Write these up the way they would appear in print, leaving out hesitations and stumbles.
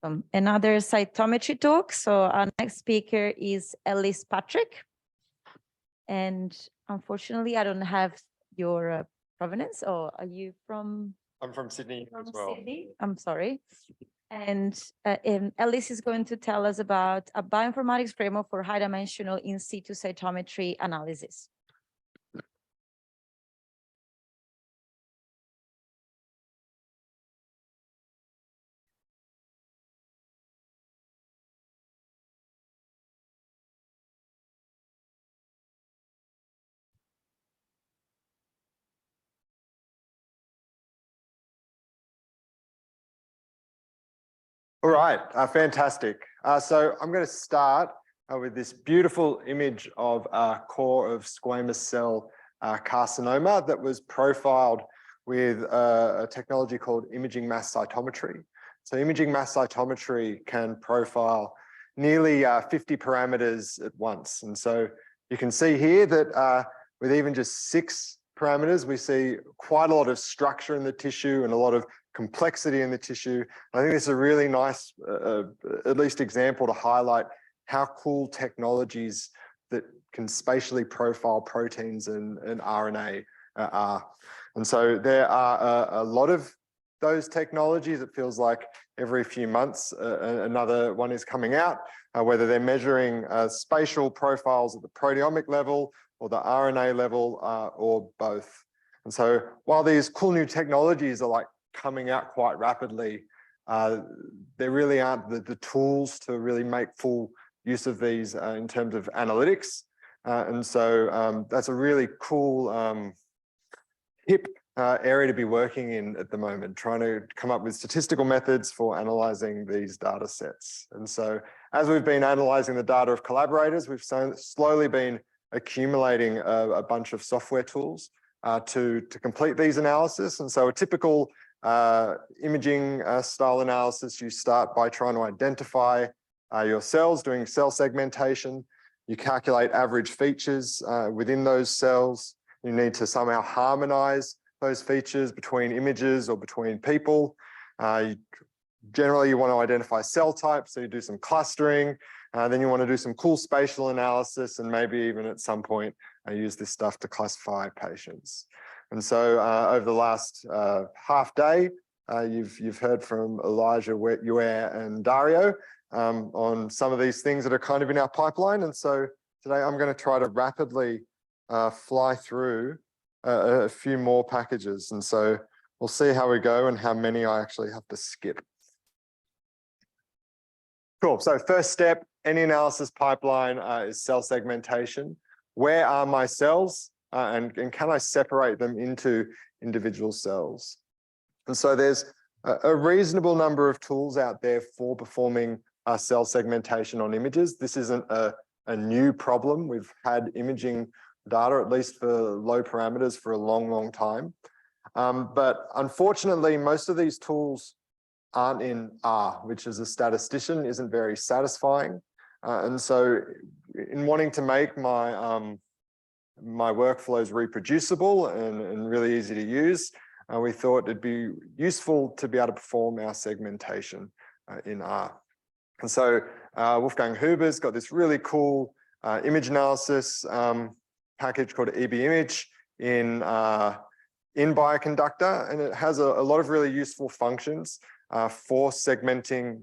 Another cytometry talk. So our next speaker is Ellis Patrick. And unfortunately, I don't have your provenance, or are you from? I'm from Sydney as well. Sydney? I'm sorry. And Ellis is going to tell us about a bioinformatics framework for high-dimensional in situ cytometry analysis. All right, fantastic. So I'm going to start with this beautiful image of a core of squamous cell carcinoma that was profiled with a technology called imaging mass cytometry. So imaging mass cytometry can profile nearly 50 parameters at once. And so you can see here that with even just 6 parameters, we see quite a lot of structure in the tissue and a lot of complexity in the tissue. I think this is a really nice, at least example to highlight how cool technologies that can spatially profile proteins and RNA are. And so there are a lot of those technologies. It feels like every few months another one is coming out, whether they're measuring spatial profiles at the proteomic level or the RNA level, or both. And so while these cool new technologies are like coming out quite rapidly, there really aren't the tools to really make full use of these in terms of analytics. And so that's a really cool, hip area to be working in at the moment, trying to come up with statistical methods for analyzing these data sets. And so as we've been analyzing the data of collaborators, we've slowly been accumulating a bunch of software tools to complete these analysis. And so a typical imaging style analysis, you start by trying to identify your cells, doing cell segmentation. You calculate average features within those cells. You need to harmonize those features between images or between people. Generally, you want to identify cell types, so you do some clustering. Then you want to do some cool spatial analysis, and maybe even at some point use this stuff to classify patients. And so over the last half day, you've heard from Elijah, Yue, and Dario on some of these things that are kind of in our pipeline. And so today I'm going to try to rapidly fly through a few more packages. And so we'll see how we go and how many I actually have to skip. Cool. So first step, any analysis pipeline is cell segmentation. Where are my cells and can I separate them into individual cells? And so there's a reasonable number of tools out there for performing cell segmentation on images. This isn't a new problem. We've had imaging data, at least for low parameters, for a long, long time. But unfortunately, most of these tools aren't in R, which as a statistician isn't very satisfying. And so in wanting to make my my workflows reproducible and really easy to use, we thought it'd be useful to be able to perform our segmentation in R. And so Wolfgang Huber's got this really cool image analysis package called EBImage in Bioconductor, and it has a lot of really useful functions for segmenting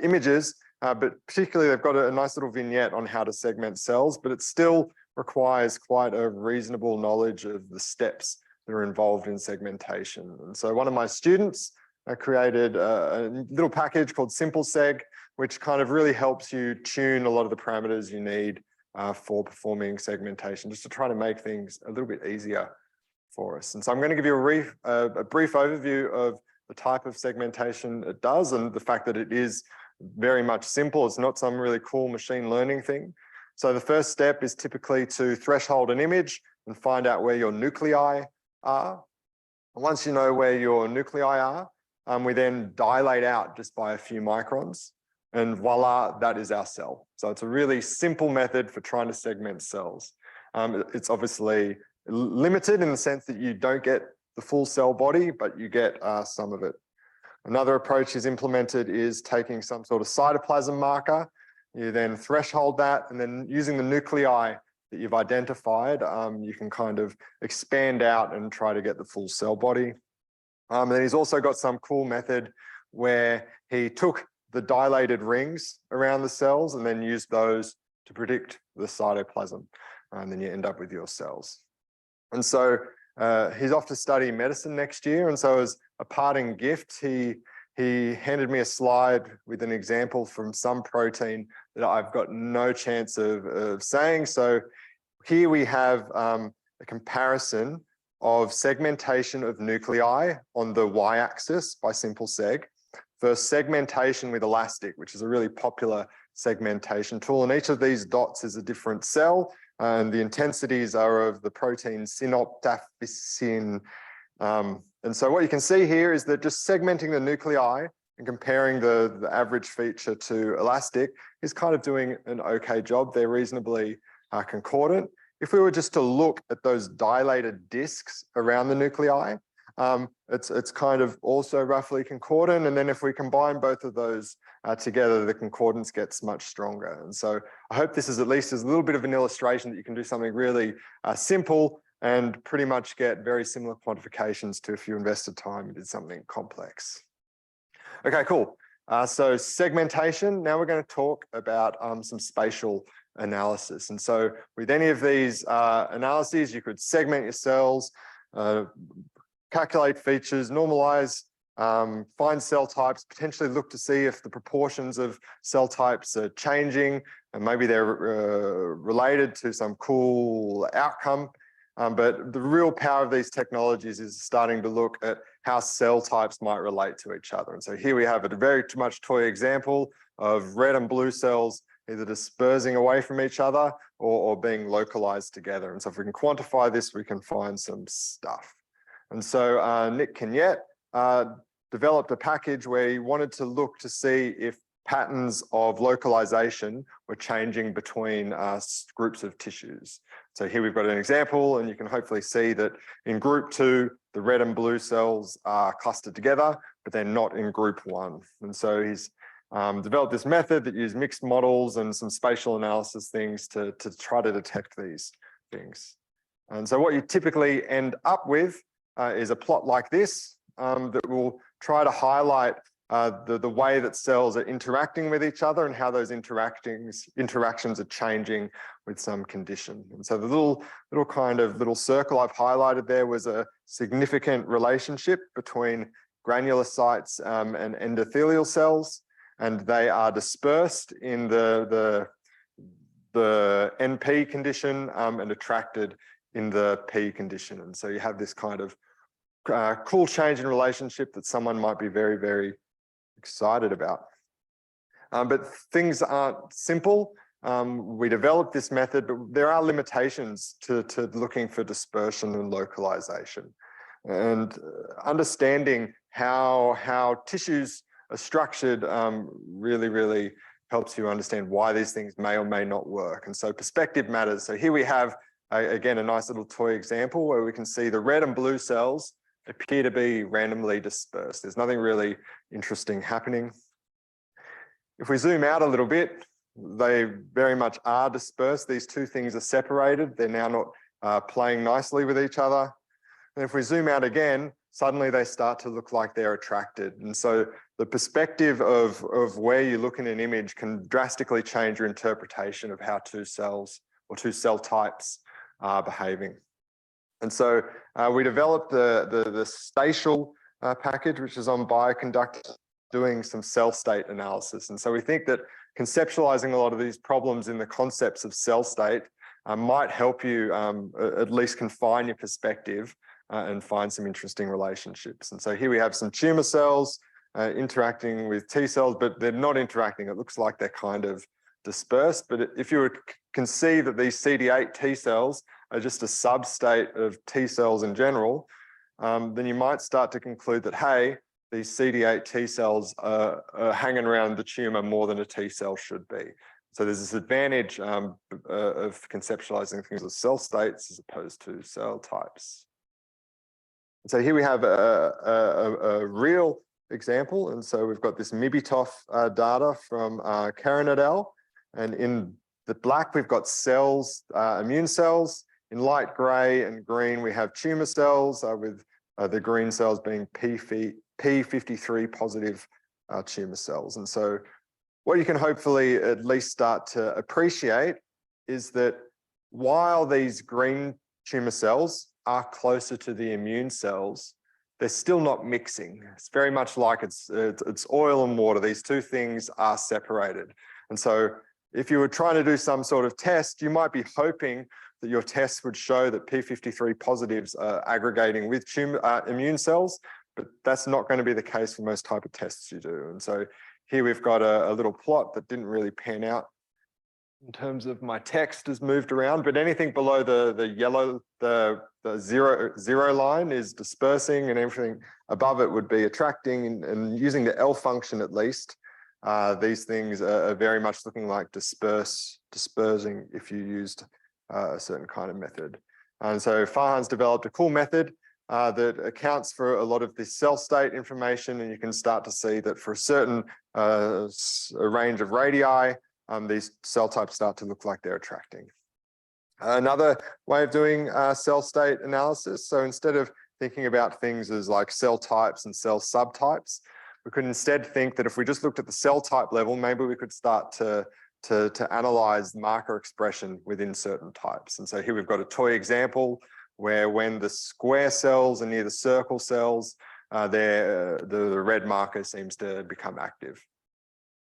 images, but particularly they've got a nice little vignette on how to segment cells, but it still requires quite a reasonable knowledge of the steps that are involved in segmentation. And so one of my students created a little package called simpleSeg, which kind of really helps you tune a lot of the parameters you need for performing segmentation, just to try to make things a little bit easier for us. And so I'm going to give you a brief overview of the type of segmentation it does and the fact that it is very much simple. It's not some really cool machine learning thing. So the first step is typically to threshold an image and find out where your nuclei are. And once you know where your nuclei are, we then dilate out just by a few microns, and voila, that is our cell. So it's a really simple method for trying to segment cells. It's obviously limited in the sense that you don't get the full cell body, but you get some of it. Another approach is implemented is taking some sort of cytoplasm marker. You then threshold that, and then using the nuclei that you've identified, you can kind of expand out and try to get the full cell body. And then he's also got some cool method where he took the dilated rings around the cells and then used those to predict the cytoplasm. And then you end up with your cells. And so he's off to study medicine next year. And so as a parting gift, he handed me a slide with an example from some protein that I've got no chance of saying. So here we have a comparison of segmentation of nuclei on the y-axis by simpleSeg versus segmentation with elastic, which is a really popular segmentation tool. And each of these dots is a different cell, and the intensities are of the protein synaptophysin. And so what you can see here is that just segmenting the nuclei and comparing the average feature to elastic is kind of doing an okay job. They're reasonably concordant. If we were just to look at those dilated discs around the nuclei, it's kind of also roughly concordant. And then if we combine both of those together, the concordance gets much stronger. And so I hope this is at least a little bit of an illustration that you can do something really simple and pretty much get very similar quantifications to if you invested time and did something complex. Okay, cool. So segmentation, now we're going to talk about some spatial analysis. And so with any of these analyses, you could segment your cells, calculate features, normalize, find cell types, potentially look to see if the proportions of cell types are changing, and maybe they're related to some cool outcome. But the real power of these technologies is starting to look at how cell types might relate to each other. And so here we have a very much toy example of red and blue cells either dispersing away from each other or being localized together. And so if we can quantify this, we can find some stuff. And so Nick Kenyette developed a package where he wanted to look to see if patterns of localization were changing between groups of tissues. So here we've got an example, and you can hopefully see that in group 2, the red and blue cells are clustered together, but they're not in group 1. And so he's developed this method that uses mixed models and some spatial analysis things to try to detect these things. And so what you typically end up with is a plot like this that will try to highlight the way that cells are interacting with each other and how those interactions are changing with some condition. And so the little circle I've highlighted there was a significant relationship between granulocytes and endothelial cells, and they are dispersed in the NP condition and attracted in the P condition. And so you have this kind of cool change in relationship that someone might be very, very excited about. But things aren't simple. We developed this method, but there are limitations to looking for dispersion and localization. And understanding how tissues are structured really, really helps you understand why these things may or may not work. And so perspective matters. So here we have, again, a nice little toy example where we can see the red and blue cells appear to be randomly dispersed. There's nothing really interesting happening. If we zoom out a little bit, they very much are dispersed. These two things are separated. They're now not playing nicely with each other. And if we zoom out again, suddenly they start to look like they're attracted. And so the perspective of where you look in an image can drastically change your interpretation of how two cells or two cell types are behaving. And so we developed the spatial package, which is on Bioconductor, doing some cell state analysis. And so we think that conceptualizing a lot of these problems in the concepts of cell state might help you at least confine your perspective and find some interesting relationships. And so here we have some tumor cells interacting with T cells, but they're not interacting. It looks like they're kind of dispersed. But if you were to conceive that these CD8 T cells are just a substate of T cells in general, then you might start to conclude that, hey, these CD8 T cells are hanging around the tumor more than a T cell should be. So there's this advantage of conceptualizing things as cell states as opposed to cell types. So here we have a real example. And so we've got this Mibitov data from Karen et al. And in the black, we've got cells, immune cells. In light gray and green, we have tumor cells, with the green cells being P53 positive tumor cells. And so what you can hopefully at least start to appreciate is that while these green tumor cells are closer to the immune cells, they're still not mixing. It's very much like it's oil and water. These two things are separated. And so if you were trying to do some sort of test, you might be hoping that your test would show that P53 positives are aggregating with immune cells, but that's not going to be the case for most type of tests you do. And so here we've got a little plot that didn't really pan out in terms of my text has moved around, but anything below the yellow, the zero line is dispersing, and everything above it would be attracting. And using the L function at least, these things are very much looking like dispersing if you used a certain kind of method. And so Farhan's developed a cool method that accounts for a lot of this cell state information, and you can start to see that for a certain a range of radii, these cell types start to look like they're attracting. Another way of doing cell state analysis, so instead of thinking about things as like cell types and cell subtypes, we could instead think that if we just looked at the cell type level, maybe we could start to analyze marker expression within certain types. And so here we've got a toy example where when the square cells are near the circle cells, the red marker seems to become active.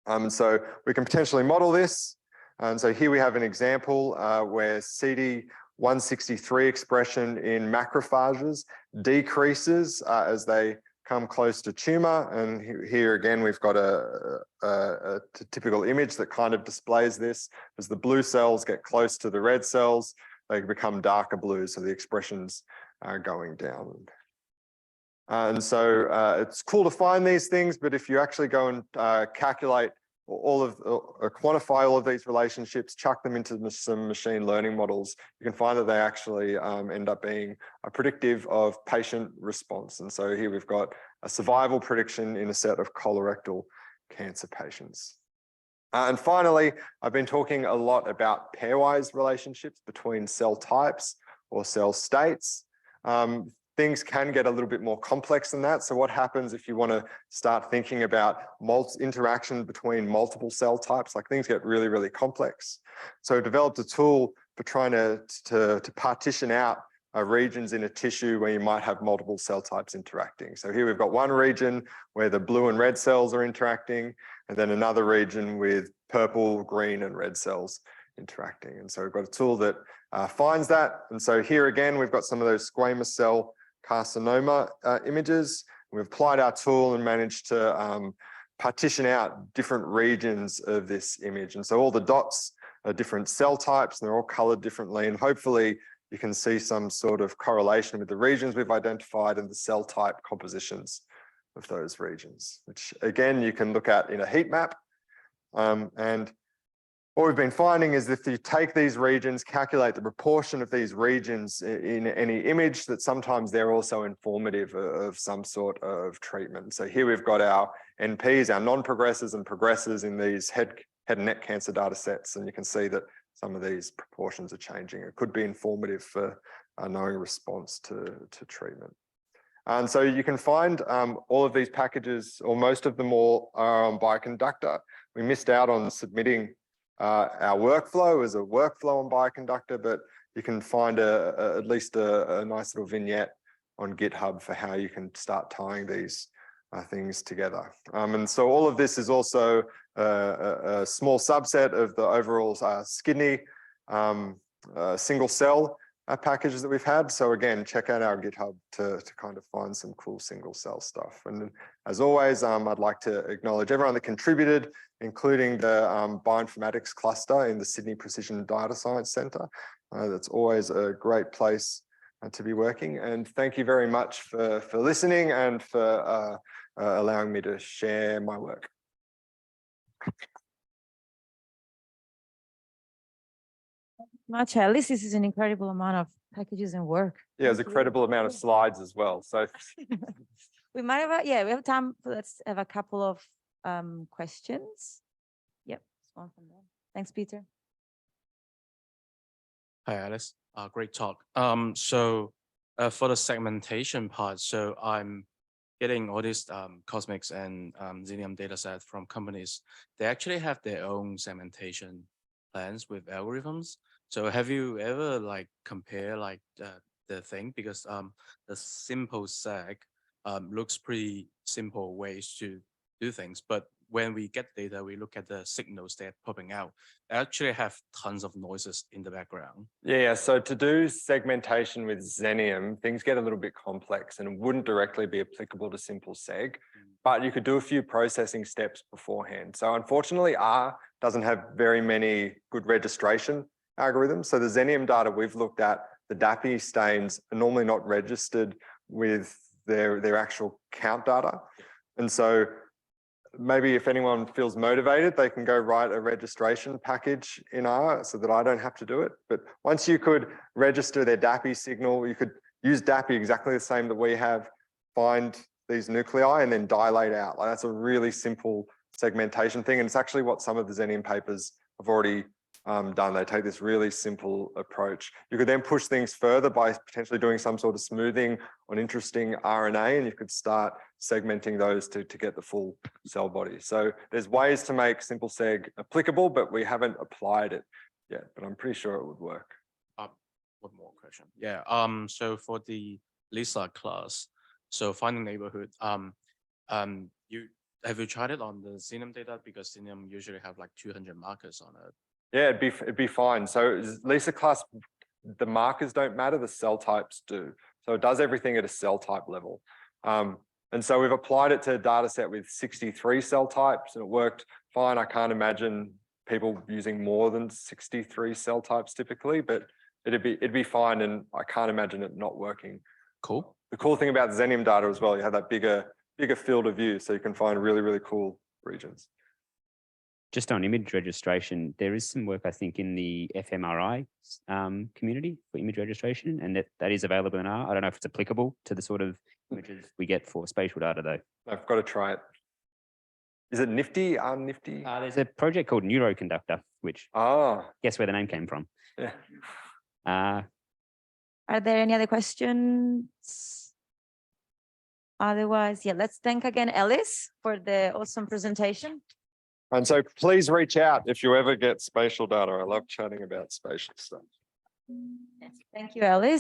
And so we can potentially model this. And so here we have an example where CD163 expression in macrophages decreases as they come close to tumor. And here again, we've got a typical image that kind of displays this. As the blue cells get close to the red cells, they become darker blue, so the expressions are going down. And so it's cool to find these things, but if you actually go and calculate quantify all of these relationships, chuck them into some machine learning models, you can find that they actually end up being predictive of patient response. And so here we've got a survival prediction in a set of colorectal cancer patients. And finally, I've been talking a lot about pairwise relationships between cell types or cell states. Things can get a little bit more complex than that. So what happens if you want to start thinking about interaction between multiple cell types? Like, things get really, really complex. So I developed a tool for trying to partition out regions in a tissue where you might have multiple cell types interacting. So here we've got one region where the blue and red cells are interacting, and then another region with purple, green, and red cells interacting. And so we've got a tool that finds that. And so here again, we've got some of those squamous cell carcinoma images. We've applied our tool and managed to partition out different regions of this image. And so all the dots are different cell types, and they're all colored differently. And hopefully you can see some sort of correlation with the regions we've identified and the cell type compositions of those regions, which again, you can look at in a heat map. And what we've been finding is if you take these regions, calculate the proportion of these regions in any image, that sometimes they're also informative of some sort of treatment. So here we've got our NPs, our non-progressors and progressors in these head and neck cancer data sets. And you can see that some of these proportions are changing. It could be informative for knowing response to treatment. And so you can find all of these packages, or most of them all, are on Bioconductor. We missed out on submitting our workflow as a workflow on Bioconductor, but you can find at least a nice little vignette on GitHub for how you can start tying these things together. And so all of this is also a small subset of the overall SKIDNey single cell packages that we've had. So again, check out our GitHub to kind of find some cool single cell stuff. And as always, I'd like to acknowledge everyone that contributed, including the bioinformatics cluster in the Sydney Precision Data Science Centre. That's always a great place to be working. And thank you very much for listening and for allowing me to share my work. Much, Ellis. This is an incredible amount of packages and work. Yeah, there's an incredible amount of slides as well. So We might have, yeah, we have time. Let's have a couple of questions. Yep, one from there. Thanks, Peter. Hi, Alice. Great talk. So for the segmentation part, so I'm getting all these Cosmics and Xenium data sets from companies. They actually have their own segmentation plans with algorithms. So have you ever like compare like the thing? Because the simpleSeg looks pretty simple ways to do things, but when we get data, we look at the signals that are popping out. They actually have tons of noises in the background. Yeah, so to do segmentation with Xenium, things get a little bit complex and wouldn't directly be applicable to simpleSeg, but you could do a few processing steps beforehand. So unfortunately, R doesn't have very many good registration algorithms. So the Xenium data we've looked at, the DAPI stains are normally not registered with their actual count data. And so maybe if anyone feels motivated, they can go write a registration package in R so that I don't have to do it. But once you could register their DAPI signal, you could use DAPI exactly the same that we have, find these nuclei and then dilate out. Like that's a really simple segmentation thing. And it's actually what some of the Xenium papers have already done. They take this really simple approach. You could then push things further by potentially doing some sort of smoothing on interesting RNA, and you could start segmenting those to get the full cell body. So there's ways to make simpleSeg applicable, but we haven't applied it yet, but I'm pretty sure it would work. One more question. Yeah. So for the lisaClust, so finding neighborhood, have you tried it on the Xenium data? Because Xenium usually have like 200 markers on it. Yeah, it'd be fine. So lisaClust, the markers don't matter, the cell types do. So it does everything at a cell type level. And so we've applied it to a data set with 63 cell types and it worked fine. I can't imagine people using more than 63 cell types typically, but it'd be fine, and I can't imagine it not working. Cool. The cool thing about Xenium data as well, you have that bigger field of view, so you can find really, really cool regions. Just on image registration, there is some work, I think, in the fMRI community for image registration, and that is available in R. I don't know if it's applicable to the sort of images we get for spatial data, though. I've got to try it. Is it nifty? Nifty? There's a project called Neuroconductor, which guess where the name came from. Yeah. Are there any other questions? Otherwise, yeah, let's thank again Ellis for the awesome presentation. And so please reach out if you ever get spatial data. I love chatting about spatial stuff. Thank you, Ellis.